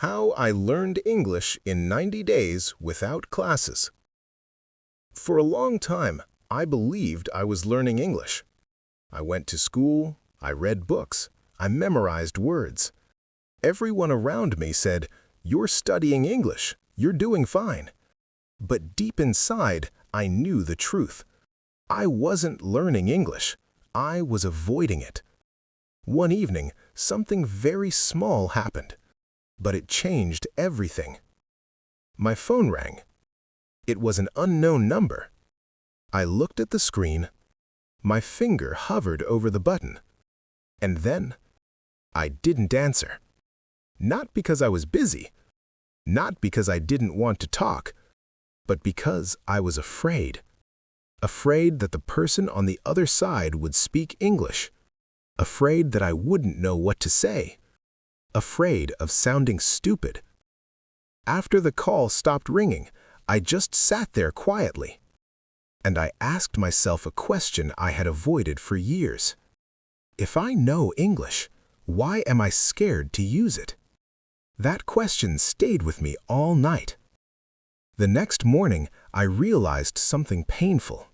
How I learned English in 90 days without classes. For a long time, I believed I was learning English. I went to school, I read books, I memorized words. Everyone around me said, "You're studying English, you're doing fine." But deep inside, I knew the truth. I wasn't learning English, I was avoiding it. One evening, something very small happened. But it changed everything. My phone rang. It was an unknown number. I looked at the screen. My finger hovered over the button. And then, I didn't answer. Not because I was busy, not because I didn't want to talk, but because I was afraid. Afraid that the person on the other side would speak English. Afraid that I wouldn't know what to say. Afraid of sounding stupid. After the call stopped ringing, I just sat there quietly. And I asked myself a question I had avoided for years. If I know English, why am I scared to use it? That question stayed with me all night. The next morning, I realized something painful.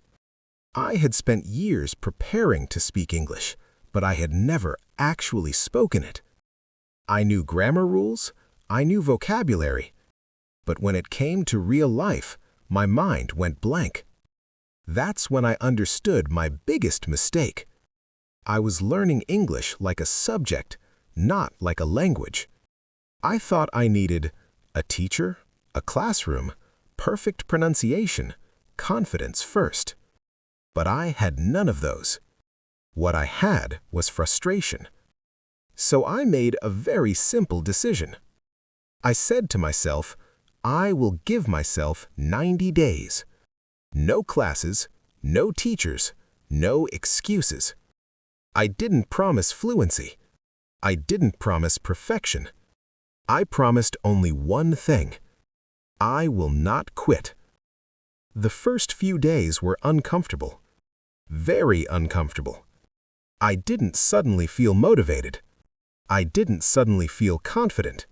I had spent years preparing to speak English, but I had never actually spoken it. I knew grammar rules, I knew vocabulary, but when it came to real life, my mind went blank. That's when I understood my biggest mistake. I was learning English like a subject, not like a language. I thought I needed a teacher, a classroom, perfect pronunciation, confidence first. But I had none of those. What I had was frustration. So I made a very simple decision. I said to myself, I will give myself 90 days. No classes, no teachers, no excuses. I didn't promise fluency. I didn't promise perfection. I promised only one thing. I will not quit. The first few days were uncomfortable. Very uncomfortable. I didn't suddenly feel motivated. I didn't suddenly feel confident.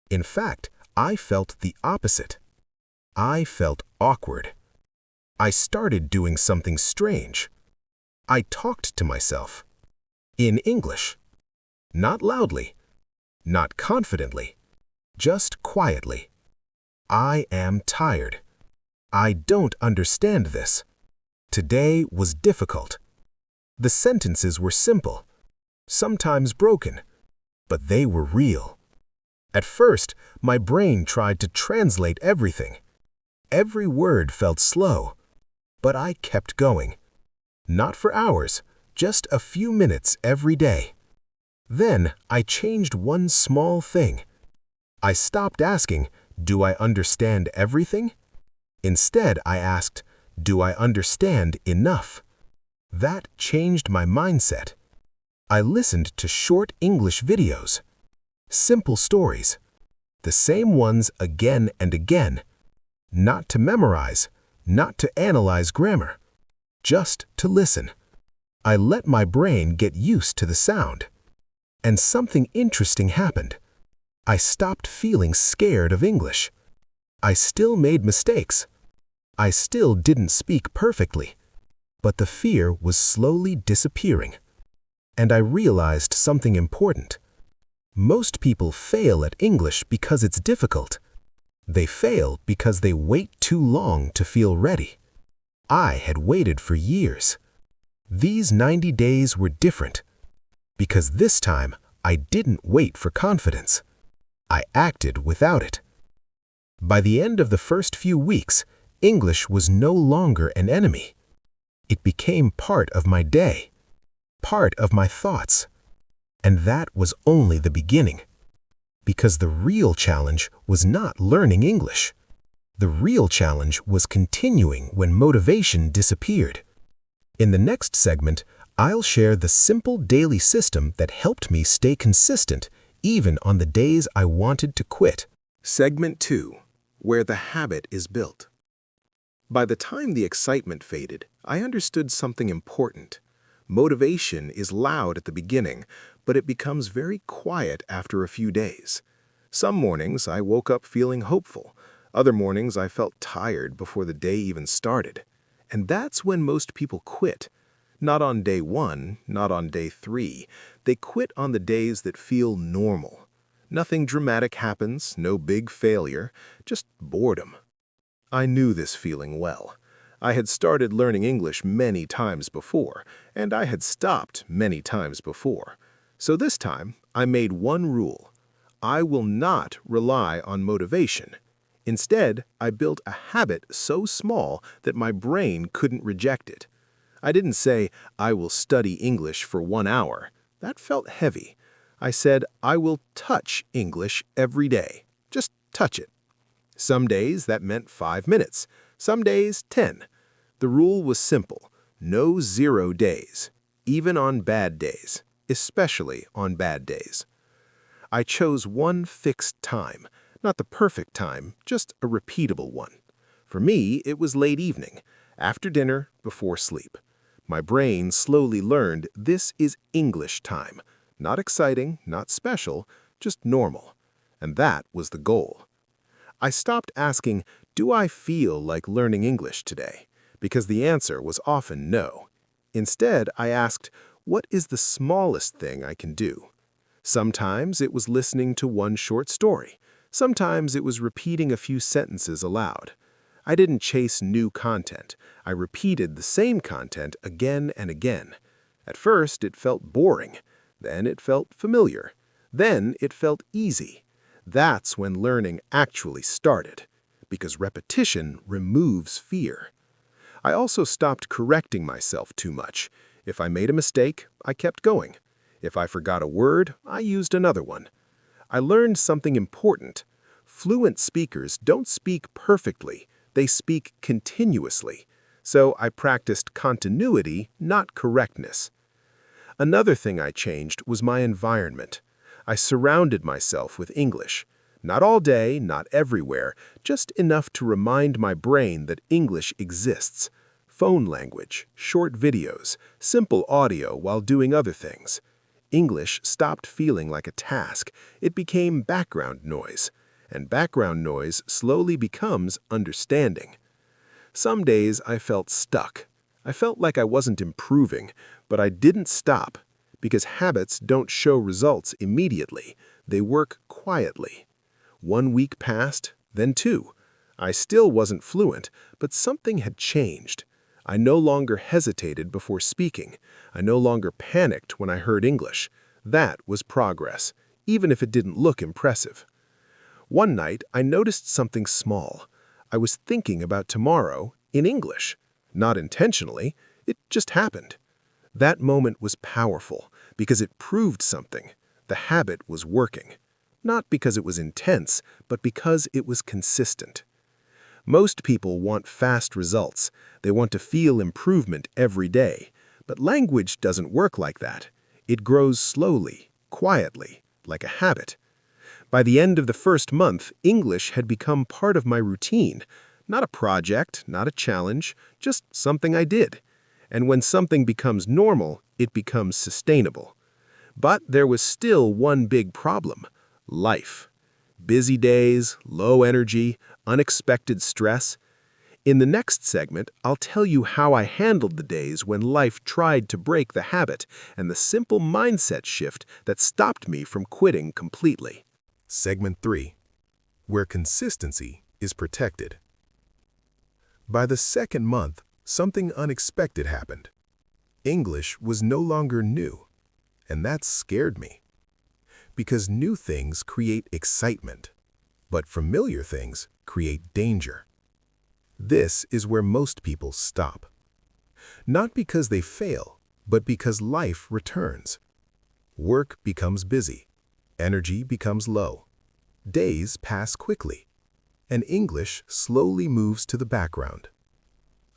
In fact, I felt the opposite. I felt awkward. I started doing something strange. I talked to myself. In English. Not loudly. Not confidently. Just quietly. I am tired. I don't understand this. Today was difficult. The sentences were simple, sometimes broken, but they were real. At first, my brain tried to translate everything. Every word felt slow, but I kept going. Not for hours, just a few minutes every day. Then I changed one small thing. I stopped asking, "Do I understand everything?" Instead, I asked, "Do I understand enough?" That changed my mindset. I listened to short English videos, simple stories, the same ones again and again, not to memorize, not to analyze grammar, just to listen. I let my brain get used to the sound. And something interesting happened. I stopped feeling scared of English. I still made mistakes. I still didn't speak perfectly, but the fear was slowly disappearing. And I realized something important. Most people fail at English because it's difficult. They fail because they wait too long to feel ready. I had waited for years. These 90 days were different, because this time I didn't wait for confidence. I acted without it. By the end of the first few weeks, English was no longer an enemy. It became part of my day, part of my thoughts. And that was only the beginning. Because the real challenge was not learning English. The real challenge was continuing when motivation disappeared. In the next segment, I'll share the simple daily system that helped me stay consistent even on the days I wanted to quit. Segment 2, where the habit is built. By the time the excitement faded, I understood something important. Motivation is loud at the beginning, but it becomes very quiet after a few days. Some mornings I woke up feeling hopeful. Other mornings I felt tired before the day even started. And that's when most people quit. Not on day 1, not on day 3. They quit on the days that feel normal. Nothing dramatic happens, no big failure, just boredom. I knew this feeling well. I had started learning English many times before, and I had stopped many times before. So this time, I made one rule. I will not rely on motivation. Instead, I built a habit so small that my brain couldn't reject it. I didn't say, I will study English for 1 hour. That felt heavy. I said, I will touch English every day. Just touch it. Some days that meant 5 minutes. Some days 10. The rule was simple. No 0 days, even on bad days, especially on bad days. I chose one fixed time, not the perfect time, just a repeatable one. For me, it was late evening, after dinner, before sleep. My brain slowly learned this is English time. Not exciting, not special, just normal. And that was the goal. I stopped asking, do I feel like learning English today? Because the answer was often no. Instead, I asked, what is the smallest thing I can do? Sometimes it was listening to one short story. Sometimes it was repeating a few sentences aloud. I didn't chase new content. I repeated the same content again and again. At first, it felt boring. Then it felt familiar. Then it felt easy. That's when learning actually started, because repetition removes fear. I also stopped correcting myself too much. If I made a mistake, I kept going. If I forgot a word, I used another one. I learned something important. Fluent speakers don't speak perfectly. They speak continuously. So I practiced continuity, not correctness. Another thing I changed was my environment. I surrounded myself with English. Not all day, not everywhere, just enough to remind my brain that English exists. Phone language, short videos, simple audio while doing other things. English stopped feeling like a task. It became background noise. And background noise slowly becomes understanding. Some days I felt stuck. I felt like I wasn't improving, but I didn't stop, because habits don't show results immediately. They work quietly. 1 week passed, then 2. I still wasn't fluent, but something had changed. I no longer hesitated before speaking. I no longer panicked when I heard English. That was progress, even if it didn't look impressive. One night, I noticed something small. I was thinking about tomorrow in English. Not intentionally, it just happened. That moment was powerful because it proved something. The habit was working. Not because it was intense, but because it was consistent. Most people want fast results. They want to feel improvement every day. But language doesn't work like that. It grows slowly, quietly, like a habit. By the end of the first month, English had become part of my routine. Not a project, not a challenge, just something I did. And when something becomes normal, it becomes sustainable. But there was still one big problem: life. Busy days, low energy, unexpected stress. In the next segment, I'll tell you how I handled the days when life tried to break the habit and the simple mindset shift that stopped me from quitting completely. Segment 3. Where consistency is protected. By the second month, something unexpected happened. English was no longer new, and that scared me. Because new things create excitement, but familiar things create danger. This is where most people stop. Not because they fail, but because life returns. Work becomes busy. Energy becomes low. Days pass quickly, and English slowly moves to the background.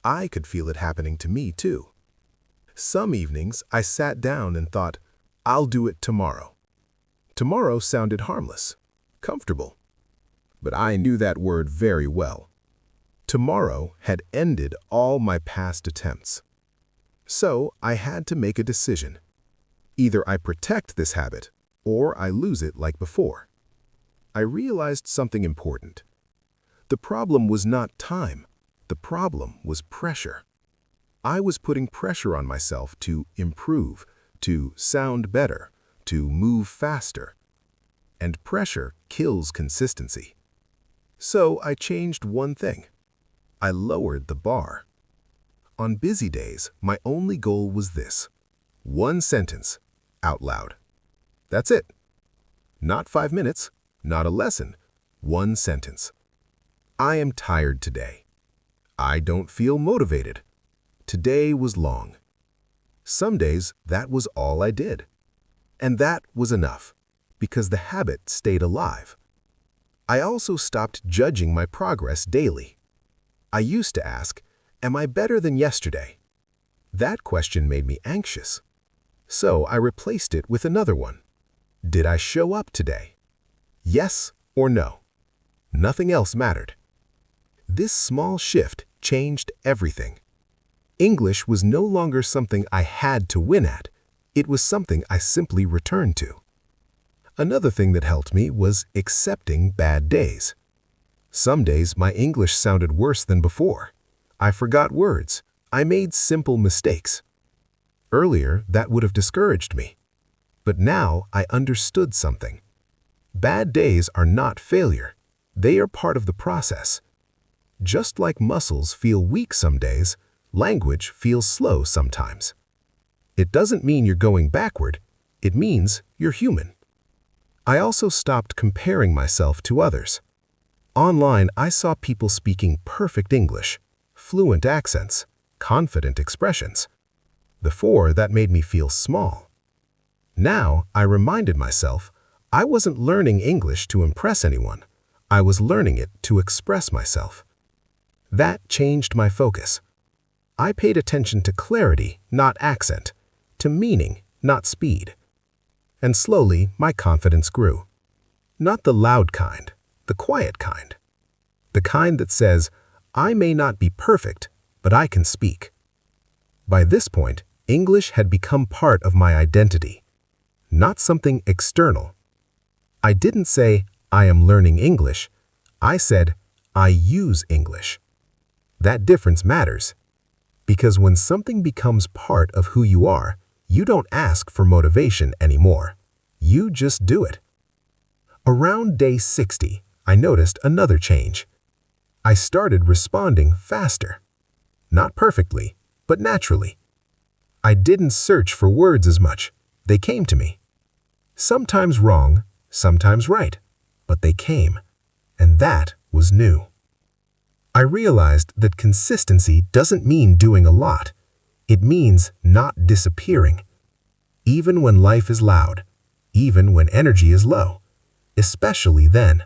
I could feel it happening to me too. Some evenings I sat down and thought, I'll do it tomorrow. Tomorrow sounded harmless, comfortable. But I knew that word very well. Tomorrow had ended all my past attempts. So I had to make a decision. Either I protect this habit, or I lose it like before. I realized something important. The problem was not time. The problem was pressure. I was putting pressure on myself to improve, to sound better, to move faster. And pressure kills consistency. So I changed one thing. I lowered the bar. On busy days, my only goal was this: one sentence, out loud. That's it. Not 5 minutes, not a lesson, one sentence. I am tired today. I don't feel motivated. Today was long. Some days, that was all I did. And that was enough, because the habit stayed alive. I also stopped judging my progress daily. I used to ask, am I better than yesterday? That question made me anxious. So I replaced it with another one. Did I show up today? Yes or no? Nothing else mattered. This small shift changed everything. English was no longer something I had to win at. It was something I simply returned to. Another thing that helped me was accepting bad days. Some days my English sounded worse than before. I forgot words. I made simple mistakes. Earlier, that would have discouraged me. But now I understood something. Bad days are not failure. They are part of the process. Just like muscles feel weak some days, language feels slow sometimes. It doesn't mean you're going backward. It means you're human. I also stopped comparing myself to others. Online, I saw people speaking perfect English, fluent accents, confident expressions. Before, that made me feel small. Now, I reminded myself, I wasn't learning English to impress anyone. I was learning it to express myself. That changed my focus. I paid attention to clarity, not accent, to meaning, not speed. And slowly, my confidence grew. Not the loud kind, the quiet kind. The kind that says, I may not be perfect, but I can speak. By this point, English had become part of my identity, not something external. I didn't say, I am learning English. I said, I use English. That difference matters, because when something becomes part of who you are, you don't ask for motivation anymore. You just do it. Around day 60, I noticed another change. I started responding faster. Not perfectly, but naturally. I didn't search for words as much. They came to me. Sometimes wrong, sometimes right, but they came, and that was new. I realized that consistency doesn't mean doing a lot. It means not disappearing. Even when life is loud, even when energy is low, especially then.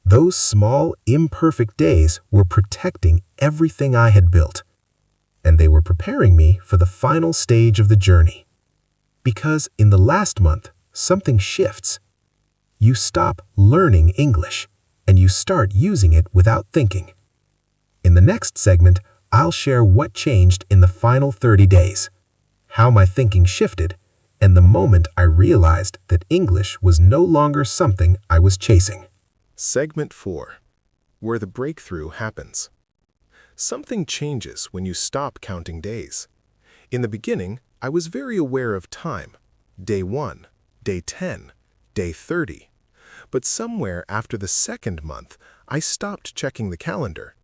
Those small, imperfect days were protecting everything I had built, and they were preparing me for the final stage of the journey. Because in the last month, something shifts. You stop learning English, and you start using it without thinking. In the next segment, I'll share what changed in the final 30 days, how my thinking shifted, and the moment I realized that English was no longer something I was chasing. Segment 4. Where the breakthrough happens. Something changes when you stop counting days. In the beginning, I was very aware of time. Day 1, day 10, day 30. But somewhere after the second month, I stopped checking the calendar.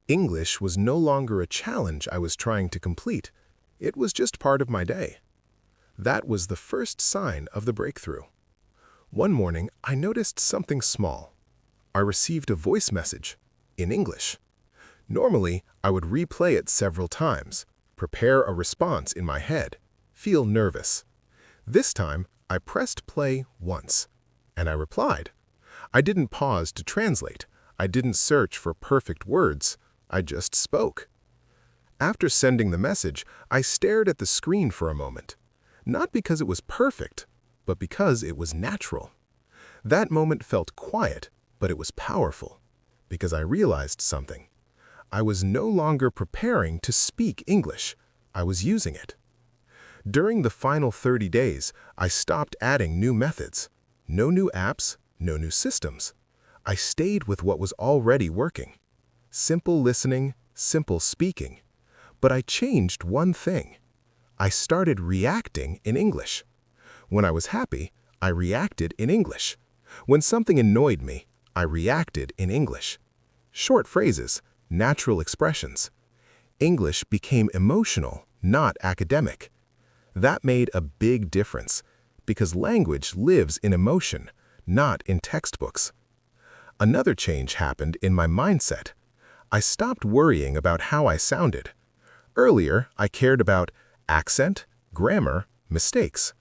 English was no longer a challenge I was trying to complete. It was just part of my day. That was the first sign of the breakthrough. One morning, I noticed something small. I received a voice message in English. Normally, I would replay it several times, prepare a response in my head, feel nervous. This time, I pressed play once, and I replied. I didn't pause to translate. I didn't search for perfect words. I just spoke. After sending the message, I stared at the screen for a moment. Not because it was perfect, but because it was natural. That moment felt quiet, but it was powerful, because I realized something. I was no longer preparing to speak English. I was using it. During the final 30 days, I stopped adding new methods. No new apps, no new systems. I stayed with what was already working. Simple listening, simple speaking. But I changed one thing. I started reacting in English. When I was happy, I reacted in English. When something annoyed me, I reacted in English. Short phrases, natural expressions. English became emotional, not academic. That made a big difference, because language lives in emotion, not in textbooks. Another change happened in my mindset. I stopped worrying about how I sounded. Earlier, I cared about accent, grammar, mistakes.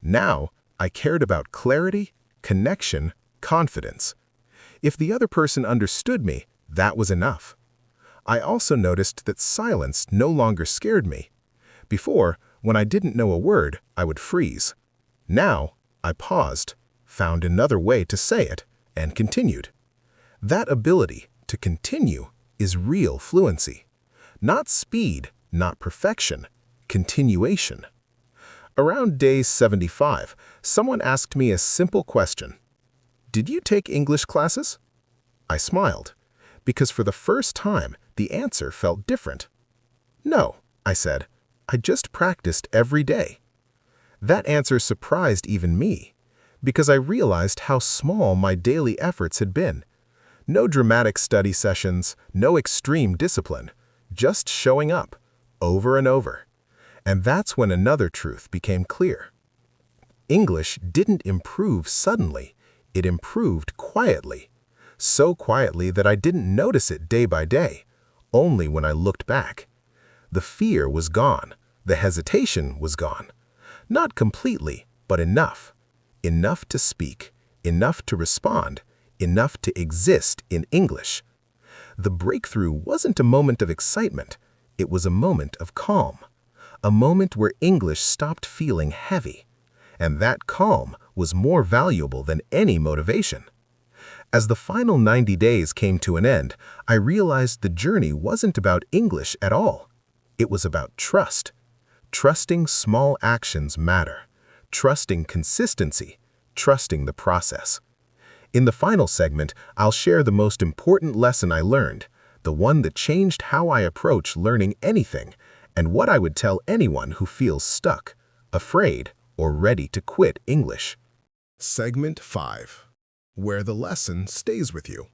Now, I cared about clarity, connection, confidence. If the other person understood me, that was enough. I also noticed that silence no longer scared me. Before, when I didn't know a word, I would freeze. Now, I paused, found another way to say it, and continued. That ability to continue is real fluency. Not speed, not perfection, continuation. Around day 75, someone asked me a simple question. Did you take English classes? I smiled, because for the first time, the answer felt different. No, I said, I just practiced every day. That answer surprised even me, because I realized how small my daily efforts had been. No dramatic study sessions, no extreme discipline, just showing up, over and over. And that's when another truth became clear. English didn't improve suddenly, it improved quietly. So quietly that I didn't notice it day by day, only when I looked back. The fear was gone, the hesitation was gone. Not completely, but enough. Enough to speak, enough to respond, enough to exist in English. The breakthrough wasn't a moment of excitement, it was a moment of calm. A moment where English stopped feeling heavy. And that calm was more valuable than any motivation. As the final 90 days came to an end, I realized the journey wasn't about English at all. It was about trust. Trusting small actions matter. Trusting consistency. Trusting the process. In the final segment, I'll share the most important lesson I learned, the one that changed how I approach learning anything, and what I would tell anyone who feels stuck, afraid, or ready to quit English. Segment 5. Where the lesson stays with you.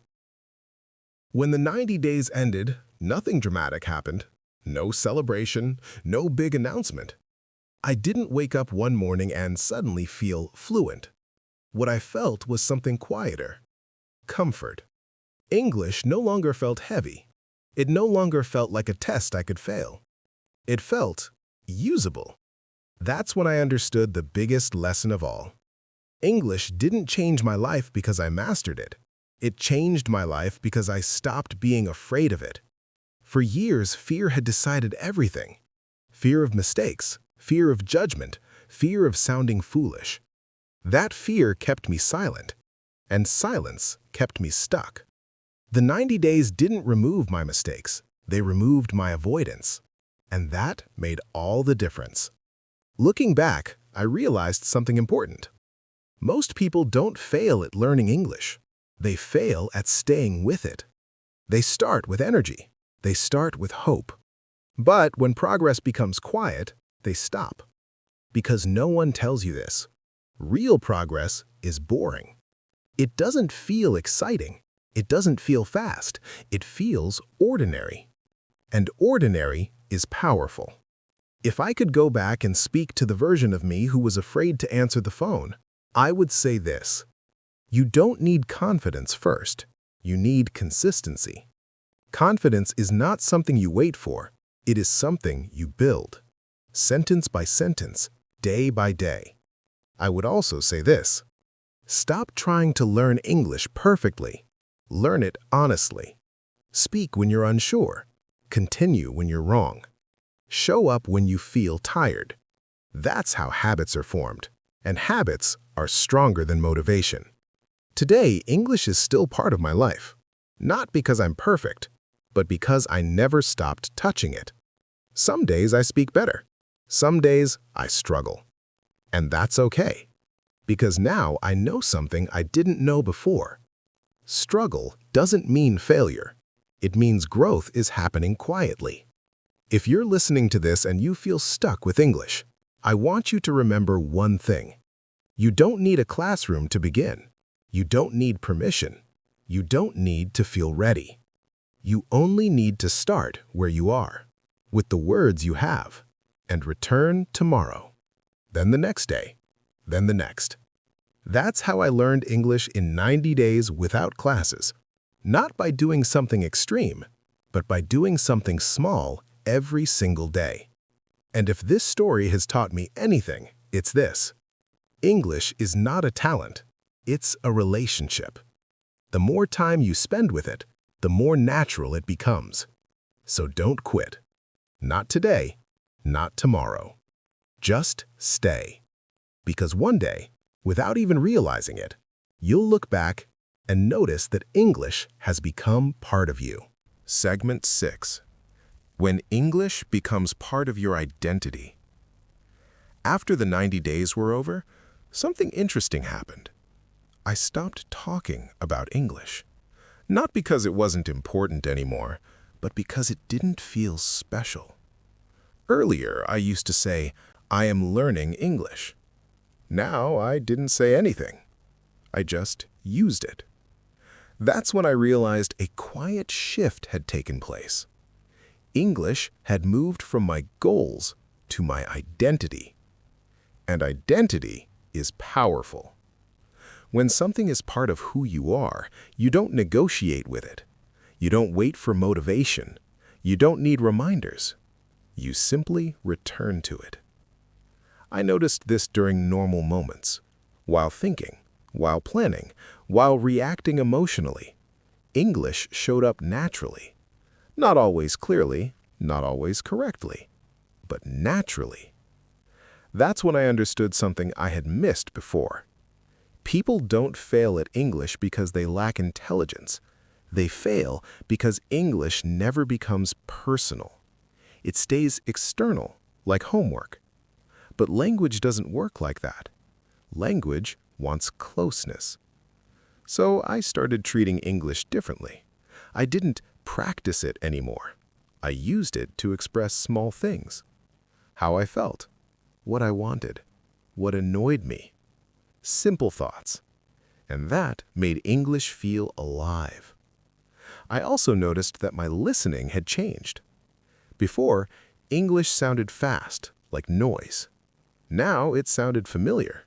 When the 90 days ended, nothing dramatic happened. No celebration, no big announcement. I didn't wake up one morning and suddenly feel fluent. What I felt was something quieter. Comfort. English no longer felt heavy. It no longer felt like a test I could fail. It felt usable. That's when I understood the biggest lesson of all. English didn't change my life because I mastered it. It changed my life because I stopped being afraid of it. For years, fear had decided everything. Fear of mistakes, fear of judgment, fear of sounding foolish. That fear kept me silent, and silence kept me stuck. The 90 days didn't remove my mistakes. They removed my avoidance. And that made all the difference. Looking back, I realized something important. Most people don't fail at learning English. They fail at staying with it. They start with energy. They start with hope. But when progress becomes quiet, they stop. Because no one tells you this. Real progress is boring. It doesn't feel exciting. It doesn't feel fast. It feels ordinary. And ordinary is powerful. If I could go back and speak to the version of me who was afraid to answer the phone, I would say this. You don't need confidence first. You need consistency. Confidence is not something you wait for. It is something you build. Sentence by sentence, day by day. I would also say this. Stop trying to learn English perfectly. Learn it honestly. Speak when you're unsure. Continue when you're wrong. Show up when you feel tired. That's how habits are formed. And habits are stronger than motivation. Today, English is still part of my life. Not because I'm perfect, but because I never stopped touching it. Some days I speak better. Some days I struggle. And that's okay. Because now I know something I didn't know before. Struggle doesn't mean failure. It means growth is happening quietly. If you're listening to this and you feel stuck with English, I want you to remember one thing. You don't need a classroom to begin. You don't need permission. You don't need to feel ready. You only need to start where you are, with the words you have, and return tomorrow. Then the next day, then the next. That's how I learned English in 90 days without classes. Not by doing something extreme, but by doing something small every single day. And if this story has taught me anything, it's this. English is not a talent, it's a relationship. The more time you spend with it, the more natural it becomes. So don't quit. Not today, not tomorrow. Just stay. Because one day, without even realizing it, you'll look back and notice that English has become part of you. Segment 6. When English becomes part of your identity. After the 90 days were over, something interesting happened. I stopped talking about English. Not because it wasn't important anymore, but because it didn't feel special. Earlier, I used to say, I am learning English. Now, I didn't say anything. I just used it. That's when I realized a quiet shift had taken place. English had moved from my goals to my identity. And identity is powerful. When something is part of who you are, you don't negotiate with it. You don't wait for motivation. You don't need reminders. You simply return to it. I noticed this during normal moments, while thinking, while planning, while reacting emotionally. English showed up naturally. Not always clearly, not always correctly, but naturally. That's when I understood something I had missed before. People don't fail at English because they lack intelligence. They fail because English never becomes personal. It stays external, like homework. But language doesn't work like that. Language wants closeness. So I started treating English differently. I didn't practice it anymore. I used it to express small things. How I felt, what I wanted, what annoyed me. Simple thoughts. And that made English feel alive. I also noticed that my listening had changed. Before, English sounded fast, like noise. Now it sounded familiar.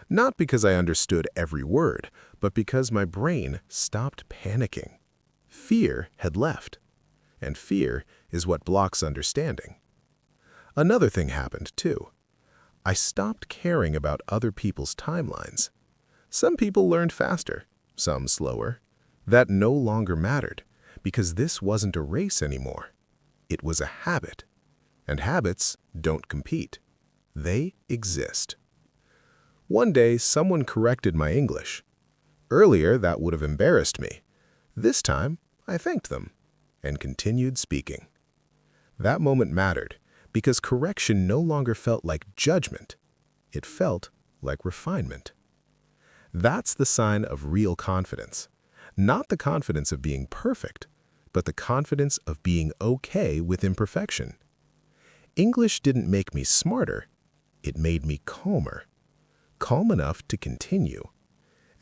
Not because I understood every word, but because my brain stopped panicking. Fear had left. And fear is what blocks understanding. Another thing happened, too. I stopped caring about other people's timelines. Some people learned faster, some slower. That no longer mattered, because this wasn't a race anymore. It was a habit. And habits don't compete. They exist. One day, someone corrected my English. Earlier, that would have embarrassed me. This time, I thanked them and continued speaking. That moment mattered because correction no longer felt like judgment. It felt like refinement. That's the sign of real confidence. Not the confidence of being perfect, but the confidence of being okay with imperfection. English didn't make me smarter. It made me calmer. Calm enough to continue.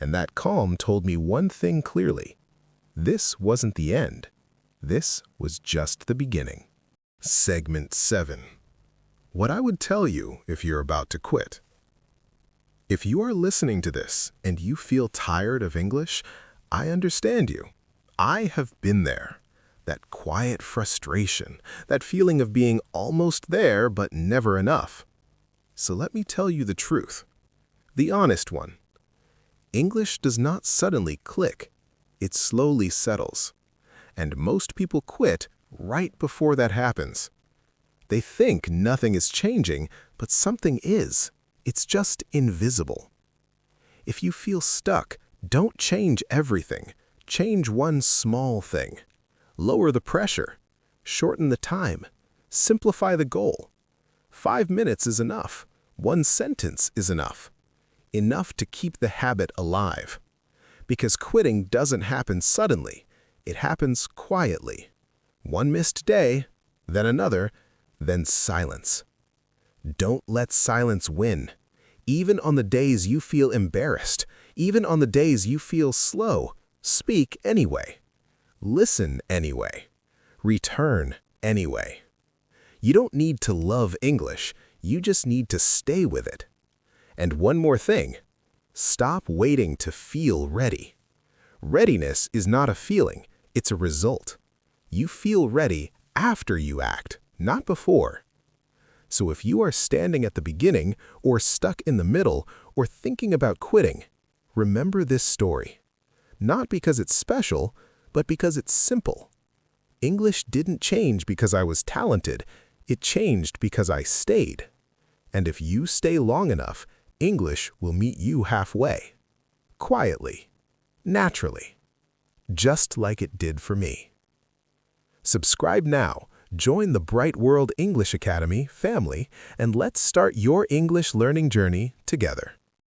And that calm told me one thing clearly. This wasn't the end. This was just the beginning. Segment 7. What I would tell you if you're about to quit. If you are listening to this and you feel tired of English, I understand you. I have been there. That quiet frustration, that feeling of being almost there but never enough. So let me tell you the truth. The honest one. English does not suddenly click. It slowly settles. And most people quit right before that happens. They think nothing is changing, but something is. It's just invisible. If you feel stuck, don't change everything. Change one small thing. Lower the pressure. Shorten the time. Simplify the goal. 5 minutes is enough. One sentence is enough. enough to keep the habit alive. Because quitting doesn't happen suddenly, it happens quietly. One missed day, then another, then silence. Don't let silence win. Even on the days you feel embarrassed, even on the days you feel slow, speak anyway. Listen anyway. Return anyway. You don't need to love English, you just need to stay with it. And one more thing, stop waiting to feel ready. Readiness is not a feeling, it's a result. You feel ready after you act, not before. So if you are standing at the beginning, or stuck in the middle, or thinking about quitting, remember this story. Not because it's special, but because it's simple. English didn't change because I was talented, it changed because I stayed. And if you stay long enough, English will meet you halfway. Quietly. Naturally. Just like it did for me. Subscribe now, join the Bright World English Academy family, and let's start your English learning journey together.